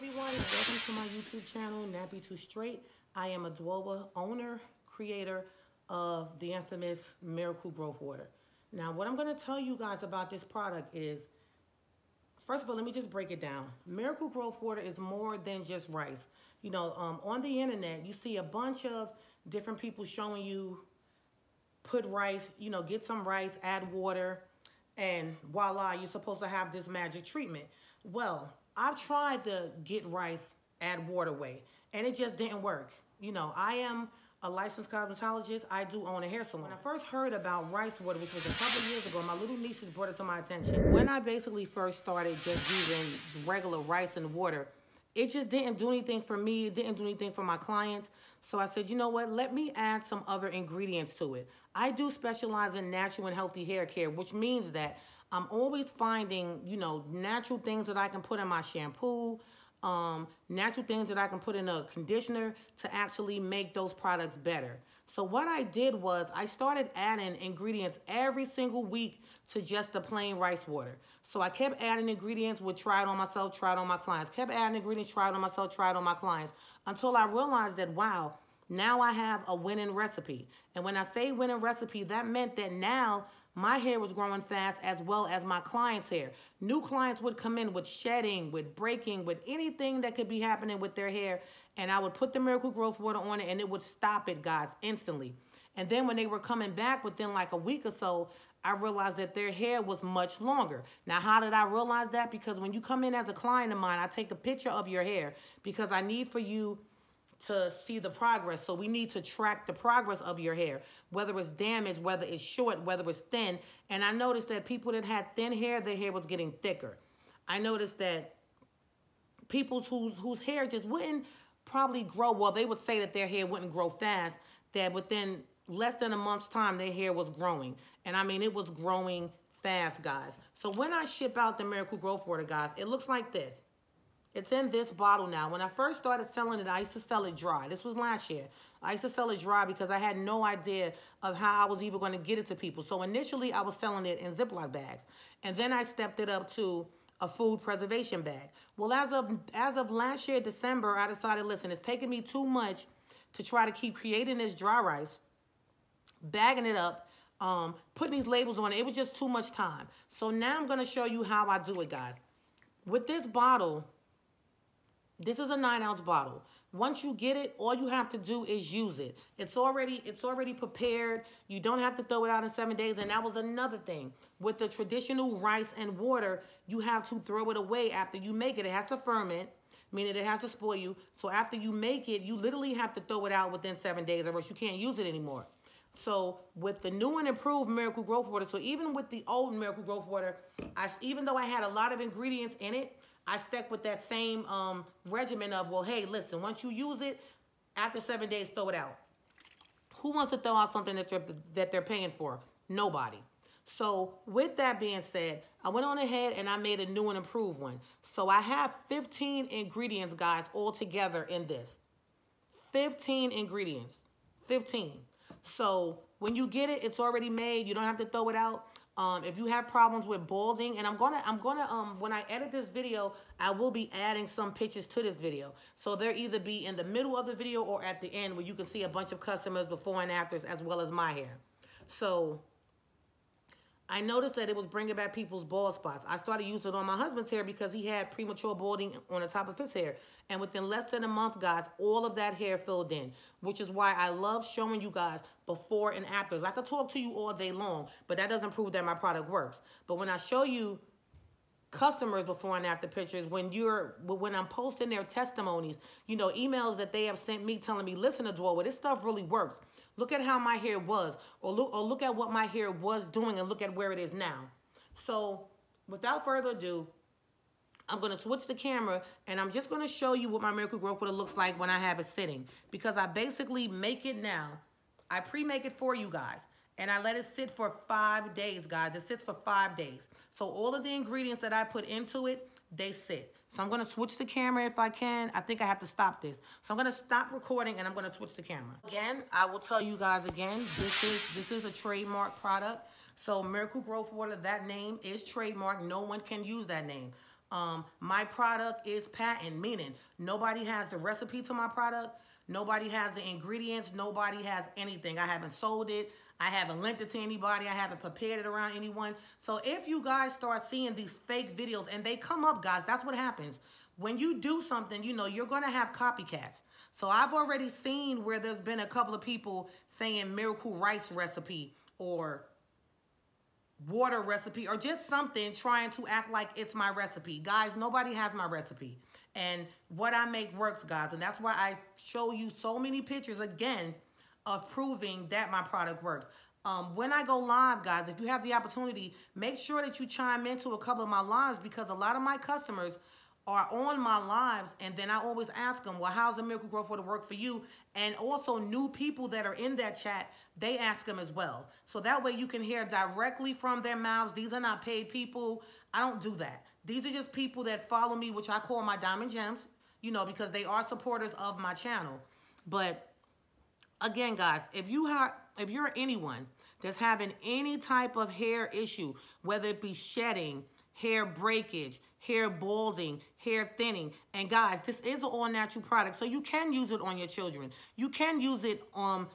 everyone, and welcome to my YouTube channel, Nappy Too Straight. I am ADWOA, owner, creator of the infamous Miracle Growth Water. Now, what I'm going to tell you guys about this product is, first of all, let me just break it down. Miracle Growth Water is more than just rice. You know, on the internet, you see a bunch of different people showing you put rice, you know, get some rice, add water, and voila, you're supposed to have this magic treatment. Well, I've tried the get rice, add water way, and it just didn't work. You know, I am a licensed cosmetologist. I do own a hair salon. When I first heard about rice water, which was a couple years ago, my little nieces brought it to my attention. When I basically first started just using regular rice and water, it just didn't do anything for me. It didn't do anything for my clients. So I said, you know what? Let me add some other ingredients to it. I do specialize in natural and healthy hair care, which means that I'm always finding, you know, natural things that I can put in my shampoo, natural things that I can put in a conditioner to actually make those products better. So what I did was I started adding ingredients every single week to just the plain rice water. So I kept adding ingredients, would try it on myself, try it on my clients. Kept adding ingredients, try it on myself, try it on my clients, until I realized that, wow, now I have a winning recipe. And when I say winning recipe, that meant that now my hair was growing fast as well as my clients' hair. New clients would come in with shedding, with breaking, with anything that could be happening with their hair, and I would put the Miracle Growth Water on it, and it would stop it, guys, instantly. And then when they were coming back within like a week or so, I realized that their hair was much longer. Now, how did I realize that? Because when you come in as a client of mine, I take a picture of your hair because I need for you to see the progress. So we need to track the progress of your hair, whether it's damaged, whether it's short, whether it's thin. And I noticed that people that had thin hair, their hair was getting thicker. I noticed that people whose hair just wouldn't probably grow, well, they would say that their hair wouldn't grow fast, that within less than a month's time, their hair was growing. And I mean, it was growing fast, guys. So when I ship out the Miracle Growth Water, guys, it looks like this. It's in this bottle now. When I first started selling it, I used to sell it dry. This was last year. I used to sell it dry because I had no idea of how I was even going to get it to people. So initially, I was selling it in Ziploc bags. And then I stepped it up to a food preservation bag. Well, as of last year, December, I decided, listen, it's taking me too much to try to keep creating this dry rice, bagging it up, putting these labels on it. It was just too much time. So now I'm going to show you how I do it, guys. With this bottle, this is a 9-ounce bottle. Once you get it, all you have to do is use it. It's already prepared. You don't have to throw it out in 7 days. And that was another thing. With the traditional rice and water, you have to throw it away after you make it. It has to ferment, meaning it has to spoil you. So after you make it, you literally have to throw it out within 7 days, or else you can't use it anymore. So with the new and improved Miracle Growth Water, so even with the old Miracle Growth Water, even though I had a lot of ingredients in it, I stuck with that same regimen of, well, hey, listen, once you use it, after 7 days, throw it out. Who wants to throw out something that they're paying for? Nobody. So with that being said, I went on ahead and I made a new and improved one. So I have 15 ingredients, guys, all together in this. 15 ingredients. 15. So when you get it, it's already made. You don't have to throw it out. If you have problems with balding, and I'm gonna when I edit this video, I will be adding some pictures to this video. So they'll either be in the middle of the video or at the end, where you can see a bunch of customers before and afters, as well as my hair. So I noticed that it was bringing back people's bald spots. I started using it on my husband's hair because he had premature balding on the top of his hair. And within less than a month, guys, all of that hair filled in, which is why I love showing you guys before and afters. I could talk to you all day long, but that doesn't prove that my product works. But when I show you customers before and after pictures, when I'm posting their testimonies, you know, emails that they have sent me telling me, listen, ADWOA, this stuff really works. Look at how my hair was, or look at what my hair was doing, and look at where it is now. So without further ado, I'm going to switch the camera, and I'm just going to show you what my Miracle Growth Water looks like when I have it sitting. Because I basically make it now. I pre-make it for you guys, and I let it sit for 5 days, guys. It sits for 5 days. So all of the ingredients that I put into it, they sit. So I'm going to switch the camera if I can. I think I have to stop this. So I'm going to stop recording, and I'm going to switch the camera. Again, I will tell you guys again, this is a trademark product. So Miracle Growth Water, that name is trademark. No one can use that name. My product is patent, meaning nobody has the recipe to my product. Nobody has the ingredients. Nobody has anything. I haven't sold it. I haven't linked it to anybody. I haven't prepared it around anyone. So if you guys start seeing these fake videos, and they come up, guys, that's what happens. When you do something, you know, you're going to have copycats. So I've already seen where there's been a couple of people saying miracle rice recipe or water recipe or just something trying to act like it's my recipe. Guys, nobody has my recipe. And what I make works, guys. And that's why I show you so many pictures, again, of proving that my product works. When I go live, guys, if you have the opportunity, make sure that you chime into a couple of my lives, because a lot of my customers are on my lives, and then I always ask them, well, how's the Miracle Growth Water work for you? And also new people that are in that chat, they ask them as well. So that way you can hear directly from their mouths. These are not paid people. I don't do that. These are just people that follow me, which I call my diamond gems, you know, because they are supporters of my channel. But again, guys, if you're anyone that's having any type of hair issue, whether it be shedding, hair breakage, hair balding, hair thinning, and guys, this is an all-natural product, so you can use it on your children. You can use it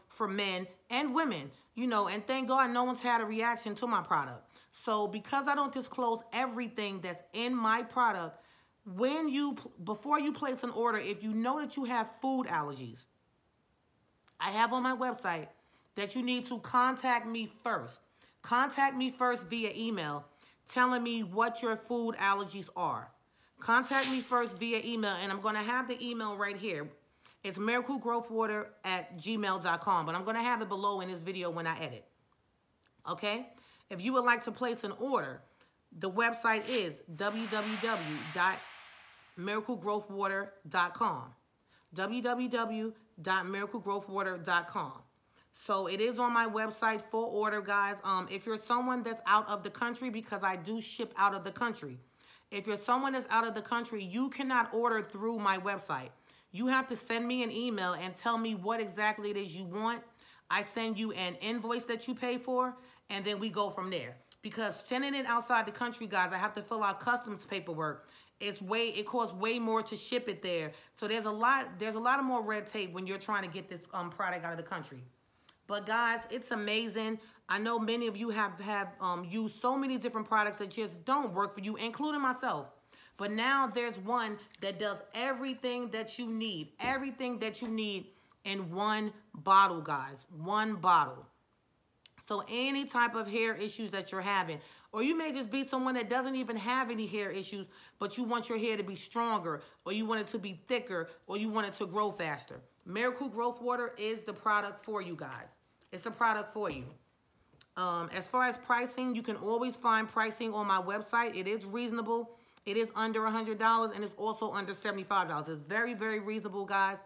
for men and women, you know, and thank God no one's had a reaction to my product. So because I don't disclose everything that's in my product, before you place an order, if you know that you have food allergies, I have on my website that you need to contact me first. Contact me first via email, telling me what your food allergies are. Contact me first via email, and I'm going to have the email right here. It's miraclegrowthwater@gmail.com, but I'm going to have it below in this video when I edit. Okay? If you would like to place an order, the website is www.miraclegrowthwater.com. www.miraclegrowthwater.com. So it is on my website for order, guys. If you're someone that's out of the country, because I do ship out of the country. If you're someone that's out of the country, you cannot order through my website. You have to send me an email and tell me what exactly it is you want. I send you an invoice that you pay for, and then we go from there. Because sending it outside the country, guys, I have to fill out customs paperwork. It costs way more to ship it there. So there's a lot of more red tape when you're trying to get this product out of the country. But guys, it's amazing. I know many of you have used so many different products that just don't work for you, including myself. But now there's one that does everything that you need. Everything that you need in one bottle, guys. One bottle. So any type of hair issues that you're having, or you may just be someone that doesn't even have any hair issues, but you want your hair to be stronger, or you want it to be thicker, or you want it to grow faster. Miracle Growth Water is the product for you guys. It's the product for you. As far as pricing, you can always find pricing on my website. It is reasonable. It is under $100, and it's also under $75. It's very, very reasonable, guys.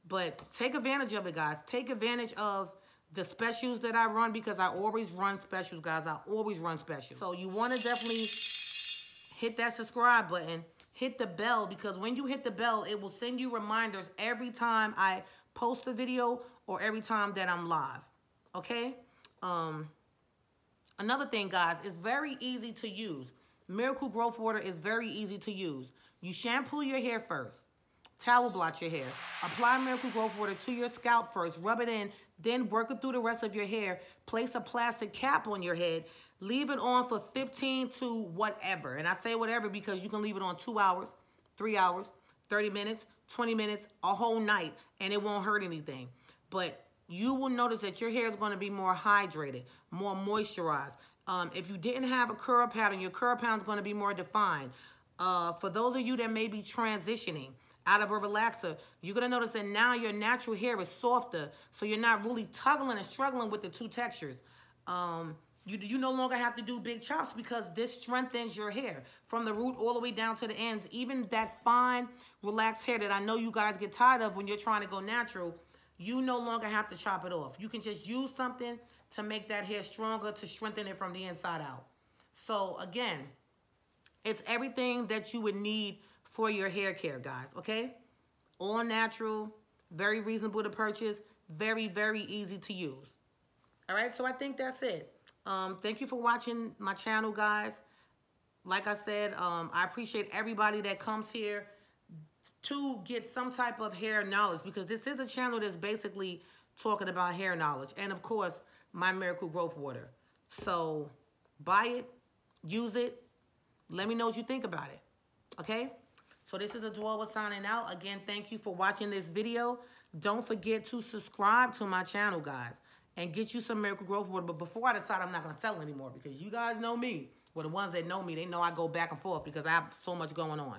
But take advantage of it, guys. Take advantage of the specials that I run, because I always run specials, guys. I always run specials. So you want to definitely hit that subscribe button. Hit the bell, because when you hit the bell, it will send you reminders every time I post a video or every time that I'm live. Okay? Another thing, guys, it's very easy to use. Miracle Growth Water is very easy to use. You shampoo your hair first. Towel blot your hair. Apply Miracle Growth Water to your scalp first. Rub it in. Then work it through the rest of your hair. Place a plastic cap on your head. Leave it on for 15 to whatever. And I say whatever because you can leave it on 2 hours, 3 hours, 30 minutes, 20 minutes, a whole night, and it won't hurt anything. But you will notice that your hair is going to be more hydrated, more moisturized. If you didn't have a curl pattern, your curl pattern is going to be more defined. For those of you that may be transitioning out of a relaxer, you're going to notice that now your natural hair is softer, so you're not really tuggling and struggling with the two textures. You no longer have to do big chops because this strengthens your hair from the root all the way down to the ends. Even that fine, relaxed hair that I know you guys get tired of when you're trying to go natural, you no longer have to chop it off. You can just use something to make that hair stronger, to strengthen it from the inside out. So again, it's everything that you would need for your hair care, guys, okay? All natural, very reasonable to purchase, very, very easy to use. All right, so I think that's it. Thank you for watching my channel, guys. like I said, I appreciate everybody that comes here to get some type of hair knowledge, because this is a channel that's basically talking about hair knowledge. And of course, my Miracle Growth Water. So buy it, use it. Let me know what you think about it. Okay? So this is Adwoa signing out. Again, thank you for watching this video. Don't forget to subscribe to my channel, guys, and get you some Miracle Growth Water. But before I decide, I'm not going to sell anymore, because you guys know me. Well, the ones that know me, they know I go back and forth because I have so much going on.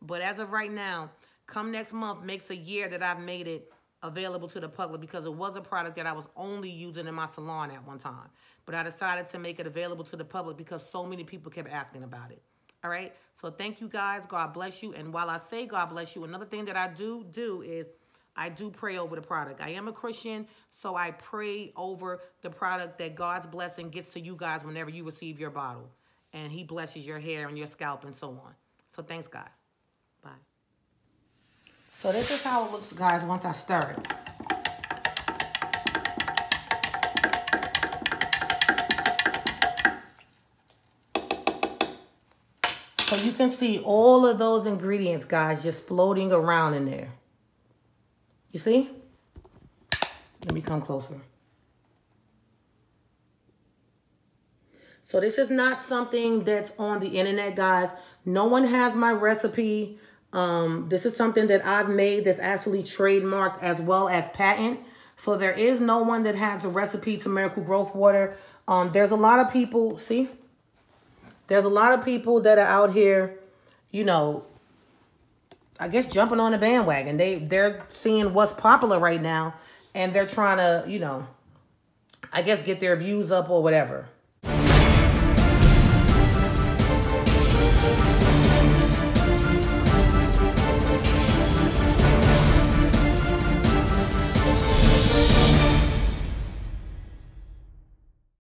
But as of right now, come next month makes a year that I've made it available to the public, because it was a product that I was only using in my salon at one time. But I decided to make it available to the public because so many people kept asking about it. All right? So thank you, guys. God bless you. And while I say God bless you, another thing that I do is I do pray over the product. I am a Christian, so I pray over the product that God's blessing gets to you guys whenever you receive your bottle. And he blesses your hair and your scalp and so on. So thanks, guys. Bye. So this is how it looks, guys, once I stir it. So you can see all of those ingredients, guys, just floating around in there. You see? Let me come closer. So this is not something that's on the internet, guys. No one has my recipe. This is something that I've made that's actually trademarked as well as patent. So there is no one that has a recipe to Miracle Growth Water. There's a lot of people, see? There's a lot of people that are out here, you know, I guess jumping on the bandwagon. They're seeing what's popular right now, and they're trying to, you know, I guess get their views up or whatever.